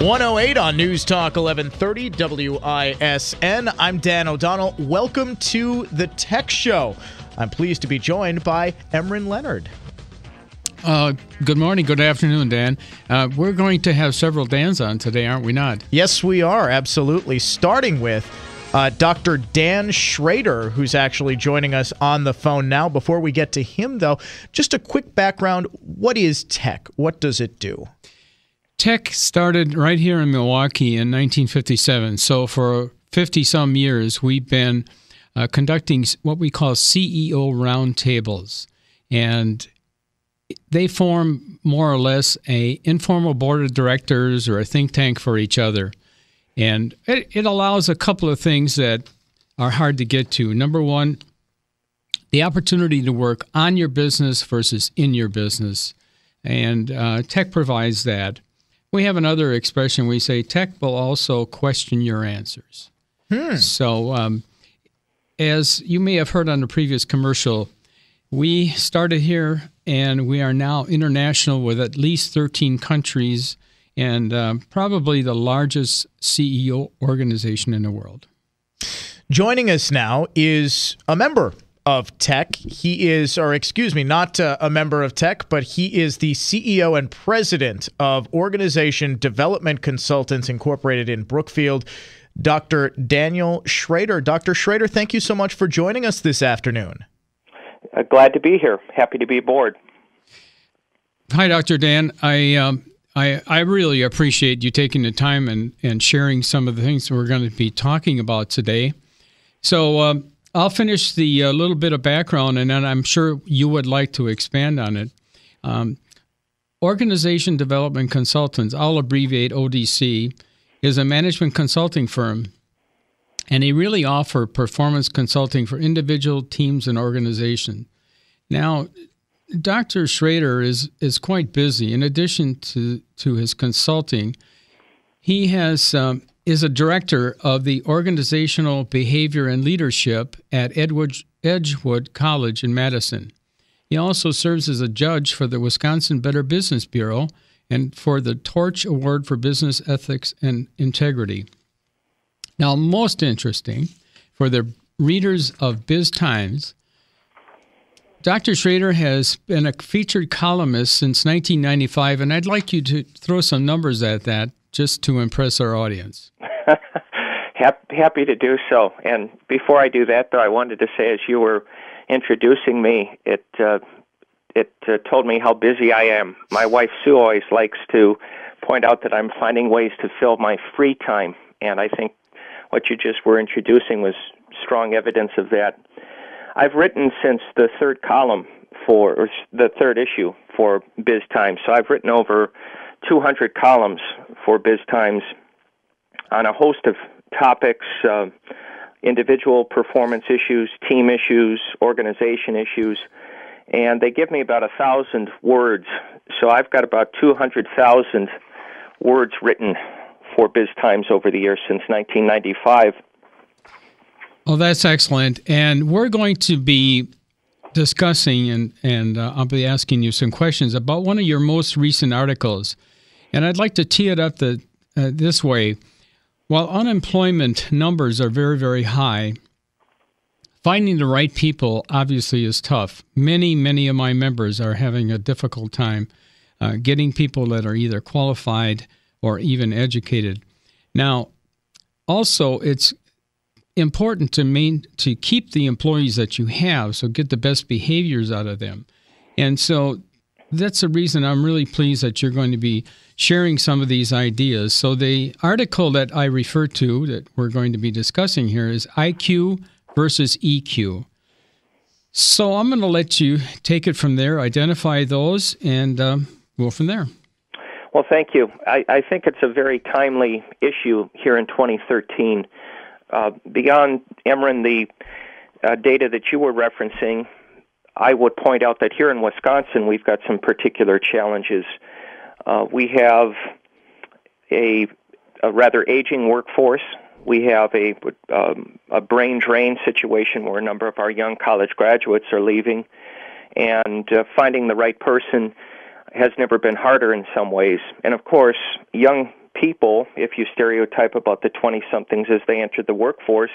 108 on News Talk 1130 WISN. I'm Dan O'Donnell. Welcome to the Tech Show. I'm pleased to be joined by Emryn Leonard. Good morning, good afternoon, Dan. We're going to have several Dans on today, aren't we not? Yes, we are, absolutely. Starting with Dr. Dan Schroeder, who's actually joining us on the phone now. Before we get to him, though, just a quick background. What is tech? What does it do? Tech started right here in Milwaukee in 1957. So for 50-some years, we've been conducting what we call CEO roundtables. And they form more or less a informal board of directors or a think tank for each other. And it allows a couple of things that are hard to get to. Number one, the opportunity to work on your business versus in your business. And tech provides that. We have another expression. We say tech will also question your answers. So as you may have heard on the previous commercial, we started here and we are now international with at least 13 countries and probably the largest CEO organization in the world. Joining us now is a member of tech. He is, or excuse me, not a member of tech, but he is the CEO and president of Organization Development Consultants Incorporated in Brookfield, Dr. Daniel Schroeder. Dr. Schroeder, thank you so much for joining us this afternoon. Glad to be here. Happy to be aboard. Hi, Dr. Dan. I really appreciate you taking the time and sharing some of the things we're going to be talking about today. So I'll finish the little bit of background, and then I'm sure you would like to expand on it. Organization Development Consultants, I'll abbreviate ODC, is a management consulting firm, and they really offer performance consulting for individual teams and organizations. Now, Dr. Schroeder is quite busy. In addition to his consulting, he is a director of the Organizational Behavior and Leadership at Edgewood College in Madison. He also serves as a judge for the Wisconsin Better Business Bureau and for the Torch Award for Business Ethics and Integrity. Now, most interesting, for the readers of Biz Times, Dr. Schroeder has been a featured columnist since 1995, and I'd like you to throw some numbers at that just to impress our audience. Happy to do so. And before I do that, though, I wanted to say, as you were introducing me, it told me how busy I am. My wife, Sue, always likes to point out that I'm finding ways to fill my free time, and I think what you just were introducing was strong evidence of that. I've written since the third issue for Biz Times, so I've written over 200 columns for Biz Times on a host of topics, individual performance issues, team issues, organization issues, and they give me about 1,000 words. So I've got about 200,000 words written for Biz Times over the years since 1995. Oh, that's excellent. And we're going to be discussing, and I'll be asking you some questions about one of your most recent articles. And I'd like to tee it up this way. While unemployment numbers are very, very high, finding the right people obviously is tough. Many of my members are having a difficult time getting people that are either qualified or even educated. Now, also, it's important to keep the employees that you have, so get the best behaviors out of them. And so that's the reason I'm really pleased that you're going to be sharing some of these ideas. So the article that I refer to that we're going to be discussing here is IQ versus EQ. So I'm going to let you take it from there, identify those, and go from there. Well, thank you. I think it's a very timely issue here in 2013. Beyond, Emryn, the data that you were referencing, I would point out that here in Wisconsin, we've got some particular challenges. We have a rather aging workforce. We have a brain drain situation where a number of our young college graduates are leaving, and finding the right person has never been harder in some ways. And of course, young people, if you stereotype about the 20-somethings as they enter the workforce,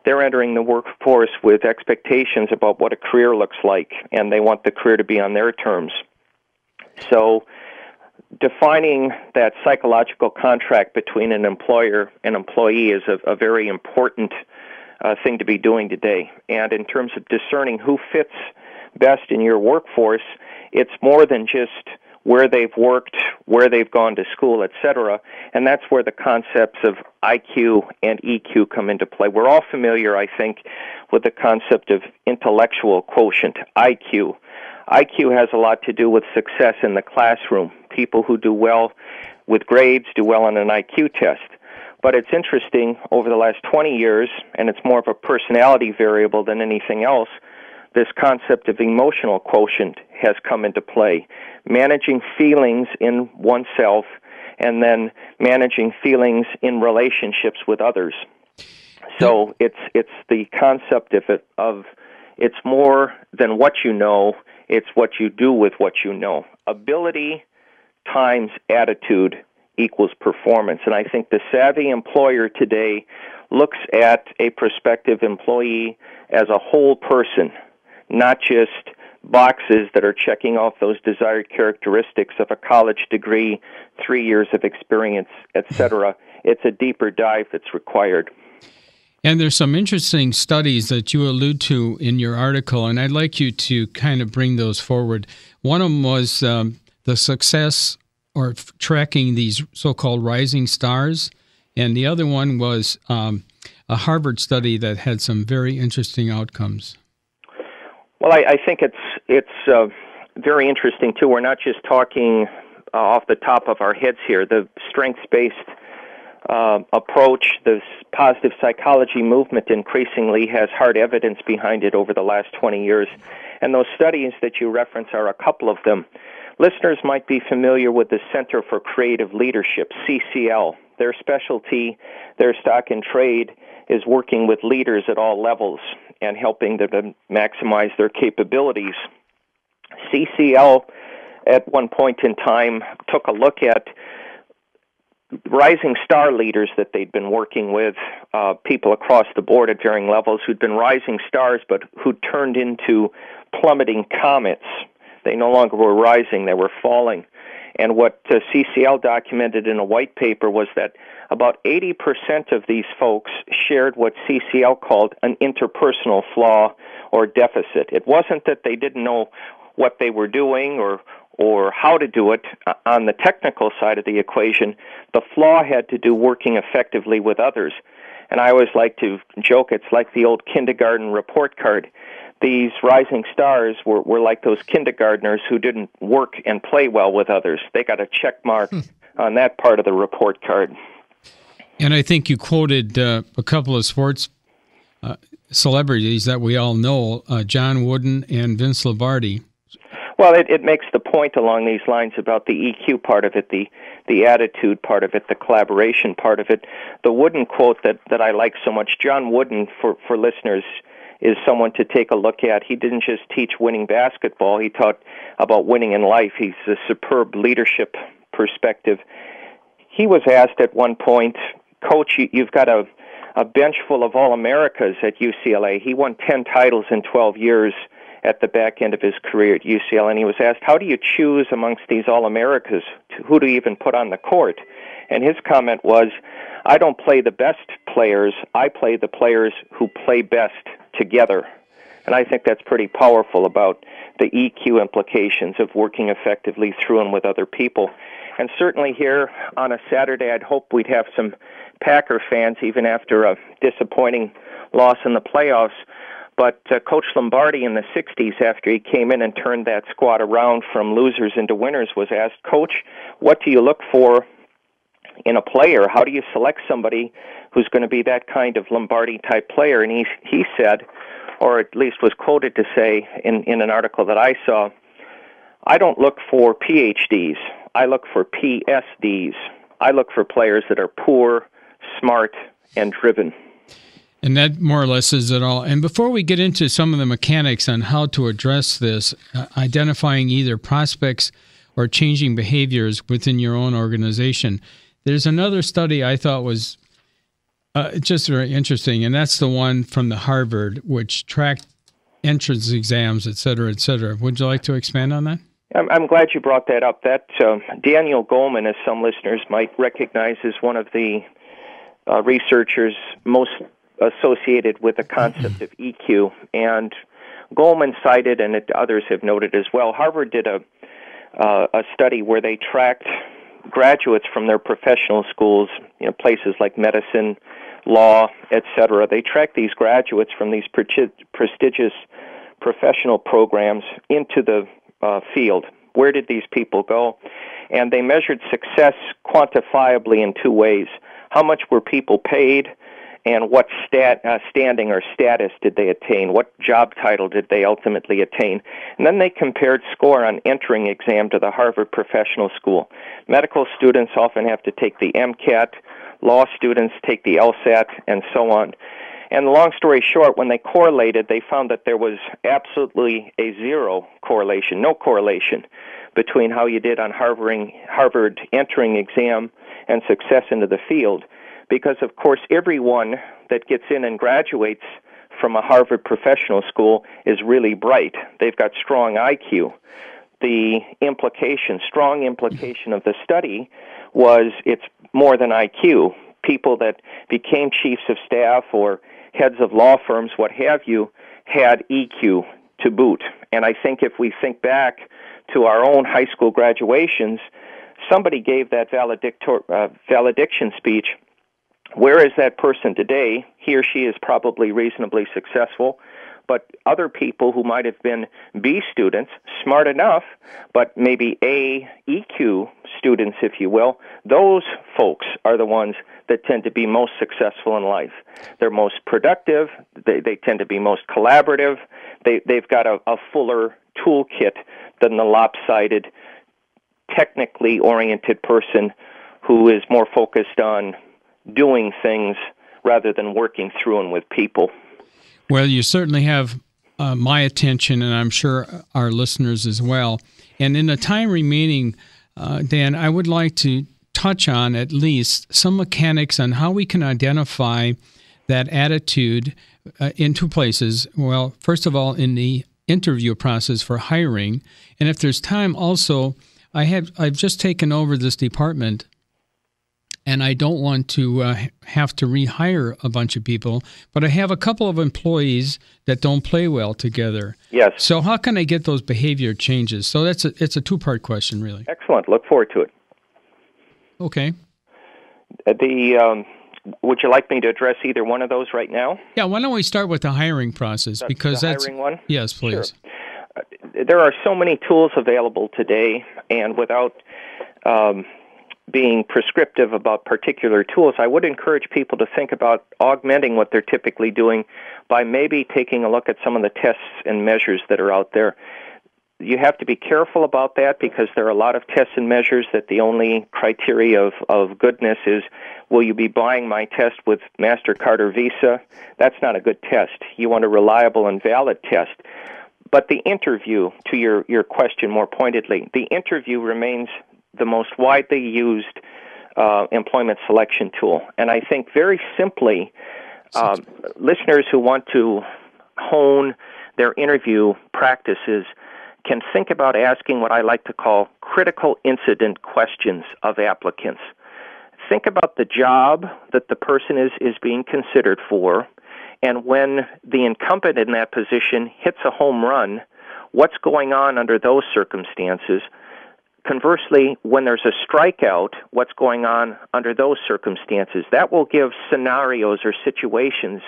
they're entering the workforce with expectations about what a career looks like, and they want the career to be on their terms. So defining that psychological contract between an employer and employee is a very important thing to be doing today. And in terms of discerning who fits best in your workforce, it's more than just where they've worked, where they've gone to school, etc. And that's where the concepts of IQ and EQ come into play. We're all familiar, I think, with the concept of intellectual quotient, IQ. IQ has a lot to do with success in the classroom. People who do well with grades do well on an IQ test. But it's interesting, over the last 20 years, and it's more of a personality variable than anything else, this concept of emotional quotient has come into play. Managing feelings in oneself and then managing feelings in relationships with others. So it's the concept of it's more than what you know, it's what you do with what you know. Ability times attitude equals performance. And I think the savvy employer today looks at a prospective employee as a whole person, not just boxes that are checking off those desired characteristics of a college degree, 3 years of experience, etc. It's a deeper dive that's required. And there's some interesting studies that you allude to in your article, and I'd like you to kind of bring those forward. One of them was the success or tracking these so-called rising stars, and the other one was a Harvard study that had some very interesting outcomes. Well, I think it's very interesting, too. We're not just talking off the top of our heads here. The strengths-based approach, this positive psychology movement increasingly has hard evidence behind it over the last 20 years. And those studies that you reference are a couple of them. Listeners might be familiar with the Center for Creative Leadership, CCL. Their specialty, their stock in trade, is working with leaders at all levels and helping them to maximize their capabilities. CCL, at one point in time, took a look at rising star leaders that they'd been working with, people across the board at varying levels who'd been rising stars but who'd turned into plummeting comets. They no longer were rising, they were falling. And what CCL documented in a white paper was that about 80% of these folks shared what CCL called an interpersonal flaw or deficit. It wasn't that they didn't know what they were doing or how to do it on the technical side of the equation. The flaw had to do working effectively with others. And I always like to joke, it's like the old kindergarten report card. These rising stars were like those kindergartners who didn't work and play well with others. They got a check mark on that part of the report card. And I think you quoted a couple of sports celebrities that we all know, John Wooden and Vince Lombardi. Well, it makes the point along these lines about the EQ part of it, the attitude part of it, the collaboration part of it. The Wooden quote that I like so much, John Wooden, for listeners, is someone to take a look at. He didn't just teach winning basketball. He taught about winning in life. He's a superb leadership perspective. He was asked at one point, Coach, you've got a bench full of All-Americas at UCLA. He won 10 titles in 12 years at the back end of his career at UCLA, and he was asked, how do you choose amongst these All-Americas who to even put on the court? And his comment was, I don't play the best players, I play the players who play best together. And I think that's pretty powerful about the EQ implications of working effectively through and with other people. And certainly here on a Saturday, I'd hope we'd have some Packer fans, even after a disappointing loss in the playoffs. But Coach Lombardi in the 60s, after he came in and turned that squad around from losers into winners, was asked, Coach, what do you look for in a player? How do you select somebody who's going to be that kind of Lombardi-type player? And he said, or at least was quoted to say in an article that I saw, I don't look for Ph.D.s. I look for Ph.D.s. I look for players that are poor, smart, and driven. And that more or less is it all. And before we get into some of the mechanics on how to address this, identifying either prospects or changing behaviors within your own organization, There's another study I thought was just very interesting, and that's the one from the Harvard, which tracked entrance exams, et cetera, et cetera. Would you like to expand on that? I'm glad you brought that up. That Daniel Goleman, as some listeners might recognize, is one of the researchers most associated with the concept of EQ. And Goleman cited, and others have noted as well, Harvard did a study where they tracked graduates from their professional schools, places like medicine, law, etc. They tracked these graduates from these prestigious professional programs into the field. Where did these people go? And they measured success quantifiably in two ways. How much were people paid, and what standing or status did they attain? What job title did they ultimately attain? And then they compared score on entering exam to the Harvard Professional School. Medical students often have to take the MCAT, law students take the LSAT, and so on. And long story short, when they correlated, they found that there was absolutely a zero correlation, no correlation between how you did on Harvard entering exam and success into the field. Because, of course, everyone that gets in and graduates from a Harvard professional school is really bright. They've got strong IQ. The strong implication of the study was it's more than IQ. People that became chiefs of staff or heads of law firms, what have you, had EQ to boot. And I think if we think back to our own high school graduations, somebody gave that valediction speech. Where is that person today? He or she is probably reasonably successful, but other people who might have been B students, smart enough, but maybe A EQ students, if you will, those folks are the ones that tend to be most successful in life. They're most productive. They tend to be most collaborative. They've got a fuller toolkit than the lopsided, technically oriented person who is more focused on doing things rather than working through and with people. Well, you certainly have my attention, and I'm sure our listeners as well. And in the time remaining, Dan, I would like to touch on at least some mechanics on how we can identify that attitude in two places. Well, first of all, in the interview process for hiring, and if there's time also, I've just taken over this department, and I don't want to have to rehire a bunch of people, but I have a couple of employees that don't play well together. Yes. So how can I get those behavior changes? So it's a two-part question, really. Excellent. Look forward to it. Okay. Would you like me to address either one of those right now? Yeah, why don't we start with the hiring process? Because the hiring one? Yes, please. Sure. There are so many tools available today, and without being prescriptive about particular tools, I would encourage people to think about augmenting what they're typically doing by maybe taking a look at some of the tests and measures that are out there. You have to be careful about that because there are a lot of tests and measures that the only criteria of goodness is, will you be buying my test with MasterCard or Visa? That's not a good test. You want a reliable and valid test. But the interview, to your question more pointedly, the interview remains the most widely used employment selection tool. And I think very simply, listeners who want to hone their interview practices can think about asking what I like to call critical incident questions of applicants. Think about the job that the person is being considered for, and when the incumbent in that position hits a home run, what's going on under those circumstances? Conversely, when there's a strikeout, what's going on under those circumstances? That will give scenarios or situations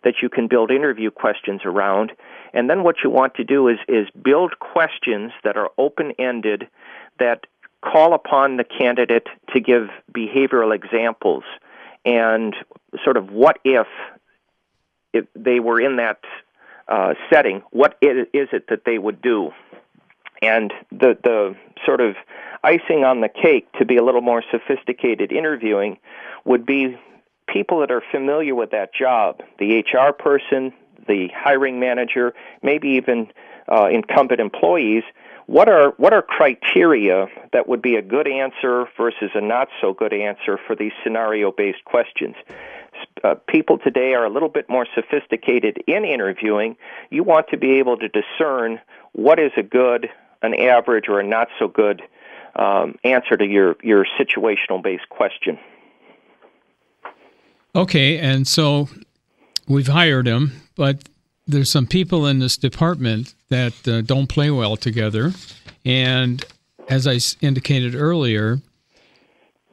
that you can build interview questions around. And then what you want to do is build questions that are open-ended, that call upon the candidate to give behavioral examples and sort of what if they were in that setting, what is it that they would do? And the sort of icing on the cake to be a little more sophisticated interviewing would be people that are familiar with that job, the HR person, the hiring manager, maybe even incumbent employees. what are criteria that would be a good answer versus a not so good answer for these scenario-based questions? People today are a little bit more sophisticated in interviewing. You want to be able to discern what is a good, an average, or a not so good answer to your situational-based question. Okay, and so we've hired him, but there's some people in this department that don't play well together. And as I indicated earlier,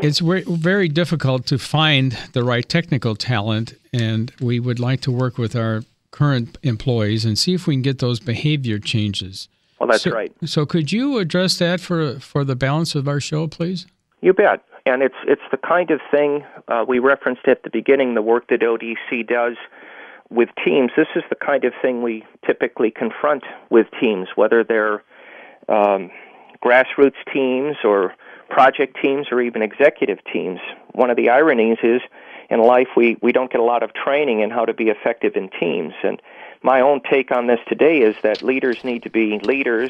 it's very difficult to find the right technical talent, and we would like to work with our current employees and see if we can get those behavior changes. Well, that's right. So could you address that for the balance of our show, please? You bet. And it's the kind of thing we referenced at the beginning, the work that ODC does with teams. This is the kind of thing we typically confront with teams, whether they're grassroots teams or project teams or even executive teams. One of the ironies is in life we don't get a lot of training in how to be effective in teams. And my own take on this today is that leaders need to be leaders,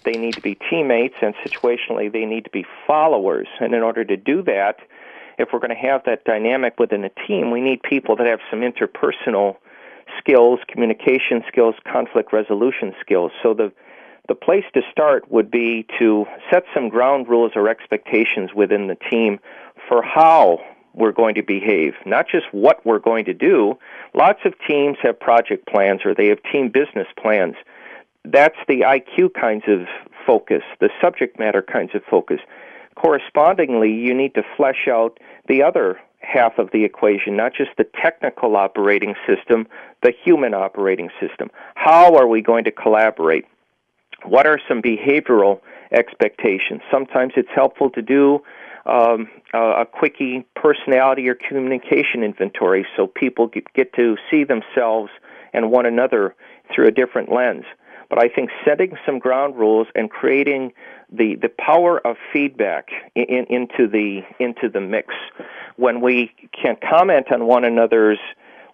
they need to be teammates, and situationally they need to be followers. And in order to do that, if we're going to have that dynamic within a team, we need people that have some interpersonal skills, communication skills, conflict resolution skills. So the place to start would be to set some ground rules or expectations within the team for how we're going to behave, not just what we're going to do. Lots of teams have project plans or they have team business plans. That's the IQ kinds of focus, the subject matter kinds of focus. Correspondingly, you need to flesh out the other half of the equation, not just the technical operating system, the human operating system. How are we going to collaborate? What are some behavioral expectations? Sometimes it's helpful to do a quickie personality or communication inventory so people get to see themselves and one another through a different lens. But I think setting some ground rules and creating the power of feedback into the mix, when we can comment on one another's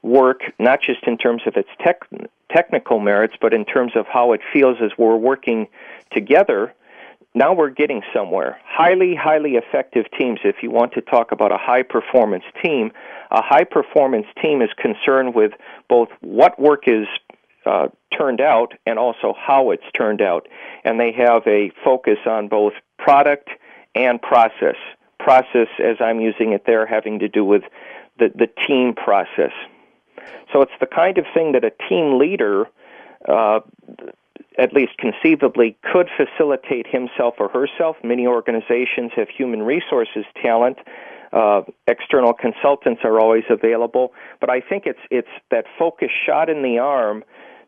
work, not just in terms of its technical merits, but in terms of how it feels as we're working together, now we're getting somewhere. Highly, highly effective teams, if you want to talk about a high-performance team, a high-performance team is concerned with both what work is turned out and also how it's turned out. And they have a focus on both product and process. Process, as I'm using it there, having to do with the team process. So it's the kind of thing that a team leader, at least conceivably, could facilitate himself or herself. Many organizations have human resources talent. External consultants are always available. But I think it's that focus shot in the arm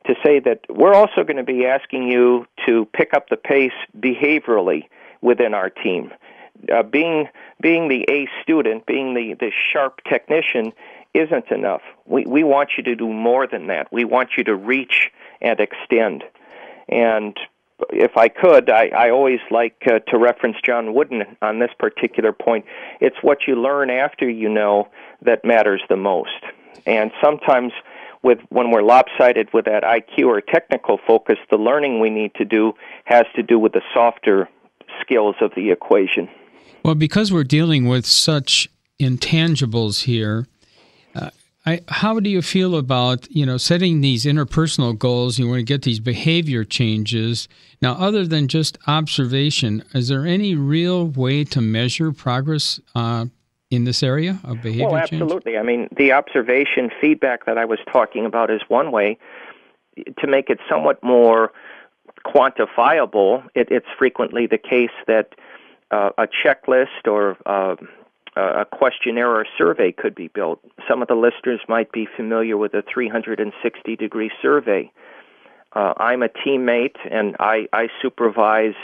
to say that we're also going to be asking you to pick up the pace behaviorally within our team. Being the A student, being the sharp technician isn't enough. We want you to do more than that. We want you to reach and extend. And if I could, I always like to reference John Wooden on this particular point. It's what you learn after you know that matters the most. And sometimes when we're lopsided with that IQ or technical focus, the learning we need to do has to do with the softer skills of the equation. Well, because we're dealing with such intangibles here, how do you feel about, setting these interpersonal goals? You want to get these behavior changes. Now, other than just observation, is there any real way to measure progress in this area of behavior change? Well, absolutely. I mean, the observation feedback that I was talking about is one way. To make it somewhat more quantifiable, it's frequently the case that a checklist or a questionnaire or a survey could be built. Some of the listeners might be familiar with a 360-degree survey. I'm a teammate, and I supervise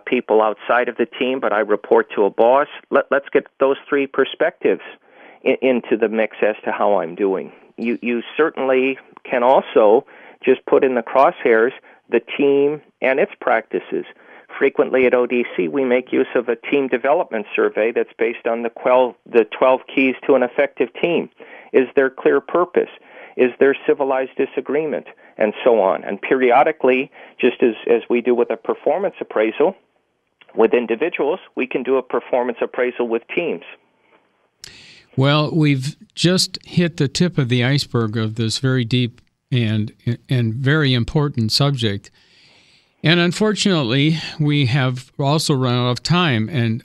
people outside of the team, but I report to a boss. Let's get those three perspectives into the mix as to how I'm doing. You certainly can also just put in the crosshairs the team and its practices. Frequently at ODC, we make use of a team development survey that's based on the 12 keys to an effective team. Is there clear purpose? Is there civilized disagreement? and so on. And periodically, just as we do with a performance appraisal with individuals, we can do a performance appraisal with teams. Well, we've just hit the tip of the iceberg of this very deep and very important subject. And unfortunately, we have also run out of time.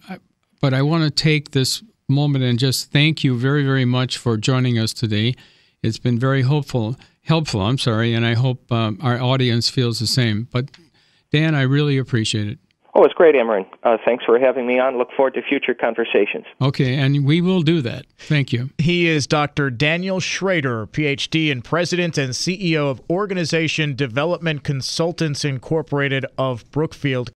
But I want to take this moment and just thank you very, very much for joining us today. It's been very helpful, and I hope our audience feels the same. But Dan, I really appreciate it. Oh, it's great, Amarin. Thanks for having me on. Look forward to future conversations. Okay, and we will do that. Thank you. He is Dr. Daniel Schroeder, Ph.D. and President and CEO of Organization Development Consultants Incorporated of Brookfield,